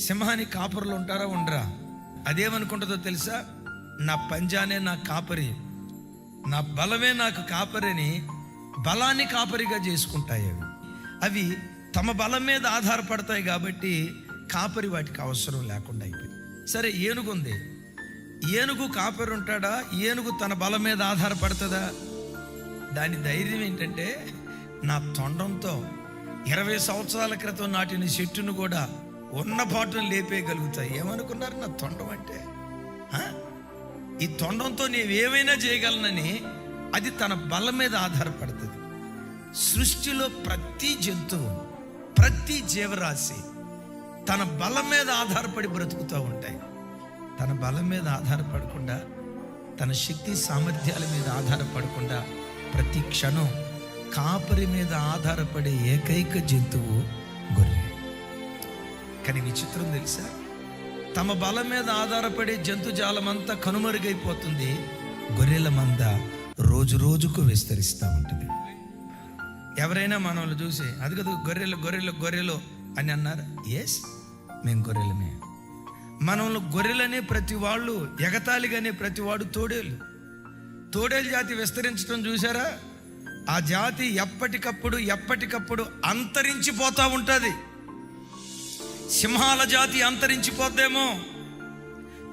సింహానికి కాపరులు ఉంటారా ఉండరా? అదేమనుకుంటుందో తెలుసా? నా పంజానే నా కాపరి, నా బలమే నాకు కాపరిని బలాన్ని కాపరిగా చేసుకుంటాయి. అవి తమ బలం మీద ఆధారపడతాయి కాబట్టి కాపరి వాటికి అవసరం లేకుండా అయిపోయింది. సరే, ఏనుగు ఉంది, ఏనుగు కాపరి ఉంటాడా? ఏనుగు తన బలం మీద ఆధారపడుతుందా? దాని ధైర్యం ఏంటంటే, నా తొండంతో 20 సంవత్సరాల క్రితం నాటిన చెట్టును కూడా ఉన్న పాటను లేపేయగలుగుతాయి. ఏమనుకున్నారు నా తొండం అంటే? ఈ తొండంతో నేనేమైనా చేయగలనని అది తన బలం మీద ఆధారపడుతుంది. సృష్టిలో ప్రతి జంతువు, ప్రతి జీవరాశి తన బలం మీద ఆధారపడి బ్రతుకుతూ ఉంటాయి. తన బలం మీద ఆధారపడకుండా, తన శక్తి సామర్థ్యాల మీద ఆధారపడకుండా ప్రతి క్షణం కాపరి మీద ఆధారపడే ఏకైక జంతువు గొర్రె. కానీ విచిత్రం తెలుసా? తమ బలం మీద ఆధారపడే జంతుజాలమంతా కనుమరుగైపోతుంది. గొర్రెల మంద రోజు రోజుకు విస్తరిస్తూ ఉంటుంది. ఎవరైనా మనల్ని చూసి అది కదా గొర్రెలు గొర్రెలు గొర్రెలు అని అన్నారు. ఎస్, మేము గొర్రెలమే. మనల్ని గొర్రెలనే ప్రతి వాళ్ళు, ఎగతాళిగానే ప్రతి వాడు తోడేలు జాతి విస్తరించడం చూసారా? ఆ జాతి ఎప్పటికప్పుడు అంతరించిపోతూ ఉంటుంది. సింహాల జాతి అంతరించిపోద్దేమో,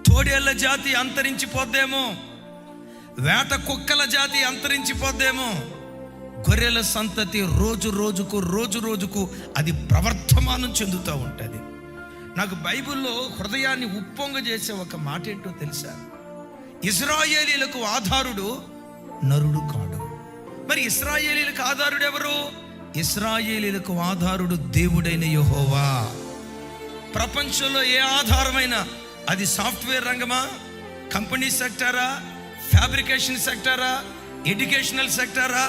తోడేళ్ల జాతి అంతరించిపోద్దేమో, వేట కుక్కల జాతి అంతరించిపోద్దేమో. గొర్రెల సంతతి రోజు రోజుకు అది ప్రవర్తమానం చెందుతూ ఉంటుంది. నాకు బైబిల్లో హృదయాన్ని ఉప్పొంగ చేసే ఒక మాట ఏంటో తెలుసా? ఇశ్రాయేలీలకు ఆధారుడు నరుడు కాడు. మరి ఇశ్రాయేలీలకు ఆధారుడు ఎవరు? ఇశ్రాయేలీలకు ఆధారుడు దేవుడైన యెహోవా. ప్రపంచంలో ఏ ఆధారమైనా, అది సాఫ్ట్వేర్ రంగమా, కంపెనీ సెక్టారా, ఫ్యాబ్రికేషన్ సెక్టారా, ఎడ్యుకేషనల్ సెక్టారా,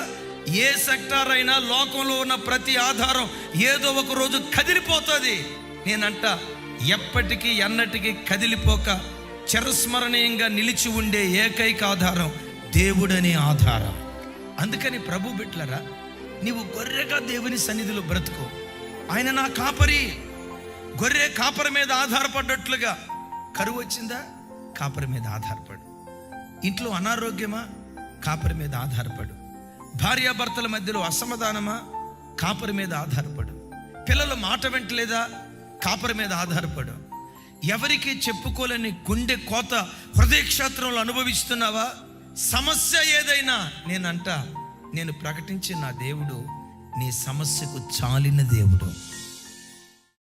ఏ సెక్టార్ అయినా లోకంలో ఉన్న ప్రతి ఆధారం ఏదో ఒక రోజు కదిలిపోతుంది. నేనంట ఎప్పటికీ ఎన్నటికీ కదిలిపోక చిరస్మరణీయంగా నిలిచి ఉండే ఏకైక ఆధారం దేవుడనే ఆధారం. అందుకని ప్రభు బిడ్డలారా, నీవు గొర్రెగా దేవుని సన్నిధిలో బ్రతుకు. ఆయన నా కాపరి. గొర్రె కాపరి మీద ఆధారపడ్డట్లుగా కరువు వచ్చిందా? కాపరి మీద ఆధారపడు. ఇంట్లో అనారోగ్యమా? కాపరి మీద ఆధారపడు. భార్యాభర్తల మధ్యలో అసమాధానమా? కాపరి మీద ఆధారపడు. పిల్లలు మాట వింటలేదా? కాపరి మీద ఆధారపడు. ఎవరికి చెప్పుకోలేని గుండె కోత హృదయక్షేత్రంలో అనుభవిస్తున్నావా? సమస్య ఏదైనా నేను ప్రకటించే నా దేవుడు నీ సమస్యకు చాలిన దేవుడు.